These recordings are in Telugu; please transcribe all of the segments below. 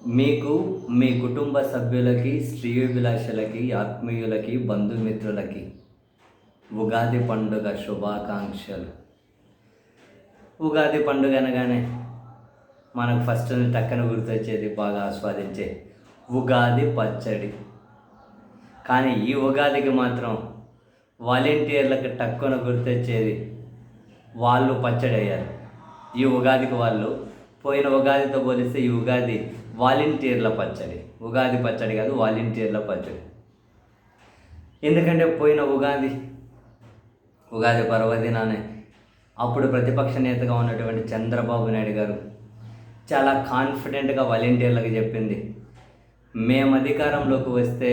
మీకు, మీ కుటుంబ సభ్యులకి, శ్రేయోభిలాషులకి, ఆత్మీయులకి, బంధుమిత్రులకి ఉగాది పండుగ శుభాకాంక్షలు. ఉగాది పండుగ అనగానే మనకు ఫస్ట్ టక్కన గుర్తొచ్చేది, బాగా ఆస్వాదించే ఉగాది పచ్చడి. కానీ ఈ ఉగాదికి మాత్రం వాలంటీర్లకు టక్కున గుర్తొచ్చేది, వాళ్ళు పచ్చడి అయ్యారు. ఈ ఉగాదికి వాళ్ళు పోయిన ఉగాదితో పోలిస్తే ఈ ఉగాది వాలంటీర్ల పచ్చడి. ఉగాది పచ్చడి కాదు, వాలంటీర్ల పచ్చడి. ఎందుకంటే పోయిన ఉగాది పర్వదినానే అప్పుడు ప్రతిపక్ష నేతగా ఉన్నటువంటి చంద్రబాబు నాయుడు గారు చాలా కాన్ఫిడెంట్గా వాలంటీర్లకు చెప్పింది, మేము అధికారంలోకి వస్తే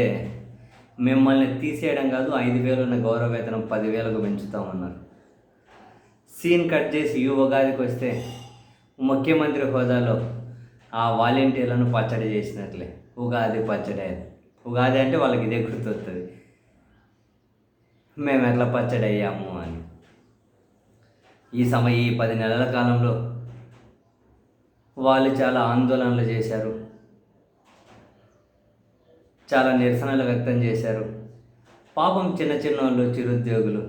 మిమ్మల్ని తీసేయడం కాదు, 5,000 ఉన్న గౌరవ వేతనం 10,000కు పెంచుతామన్నారు. సీన్ కట్ చేసి ఈ ఉగాదికి వస్తే ముఖ్యమంత్రి హోదాలో ఆ వాలంటీర్లను పచ్చడి చేసినట్లే ఉగాది పచ్చడి. ఉగాది అంటే వాళ్ళకి ఇదే గుర్తొస్తుంది, మేము ఎట్లా పచ్చడి అయ్యాము అని. ఈ 10 నెలల కాలంలో వాళ్ళు చాలా ఆందోళనలు చేశారు, చాలా నిరసనలు వ్యక్తం చేశారు. పాపం చిన్న చిన్న వాళ్ళు, చిరుద్యోగులు,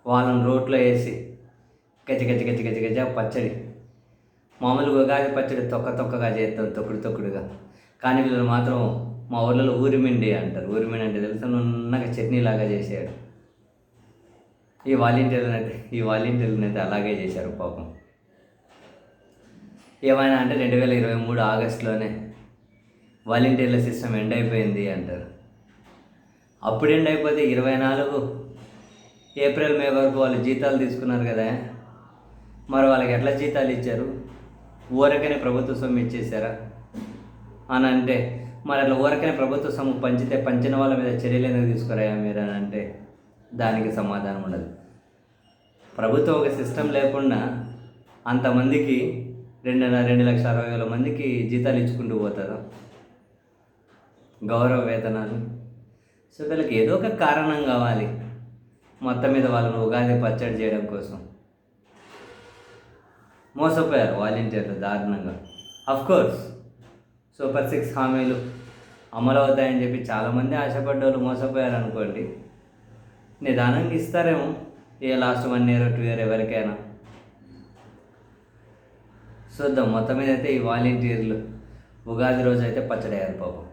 వాళ్ళని రోట్లో వేసి గజ గజ గజ గజ గజ పచ్చడి, మామూలుగా ఉగాది పచ్చడి తొక్కగా చేస్తాం, తొక్కుడుగా. కానీ వీళ్ళు మాత్రం మా ఊళ్ళలో ఊరిమిండి అంటారు. ఊరిమిండి అంటే తెలుసా, నున్నగా చట్నీలాగా చేశాడు. ఈ వాలంటీర్లను అయితే అలాగే చేశారు పాపం. ఏమైనా అంటే 2023 ఆగస్టులోనే వాలంటీర్ల సిస్టమ్ ఎండ్ అయిపోయింది అంటారు. అప్పుడు ఎండ్ అయిపోతే 24 ఏప్రిల్ మే వరకు వాళ్ళు జీతాలు తీసుకున్నారు కదా, మరి వాళ్ళకి ఎట్లా జీతాలు ఇచ్చారు? ఊరకనే ప్రభుత్వ సొమ్ము ఇచ్చేసారా అని అంటే, మరి అట్లా ఊరకనే ప్రభుత్వ సొమ్ము పంచిన వాళ్ళ మీద చర్యలు ఎందుకు తీసుకురాయా మీరు అని అంటే దానికి సమాధానం ఉండదు. ప్రభుత్వం ఒక సిస్టమ్ లేకుండా అంతమందికి 2,60,000 మందికి జీతాలు ఇచ్చుకుంటూ పోతారు, గౌరవ వేతనాలు. సో వీళ్ళకి ఏదో ఒక కారణం కావాలి మొత్తం మీద వాళ్ళని ఉగాది పచ్చడి చేయడం కోసం. మోసపోయారు వాలంటీర్లు దారుణంగా. అఫ్కోర్స్ సూపర్ 6 హామీలు అమలు అవుతాయని చెప్పి చాలామంది ఆశపడ్డోళ్ళు మోసపోయారు అనుకోండి. నిదానంగా ఇస్తారేమో లాస్ట్ 1 year 2 year ఎవరికైనా. చూద్దాం. మొత్తం మీద అయితే ఈ వాలంటీర్లు ఉగాది రోజు అయితే పచ్చడి అయ్యారు పాపం.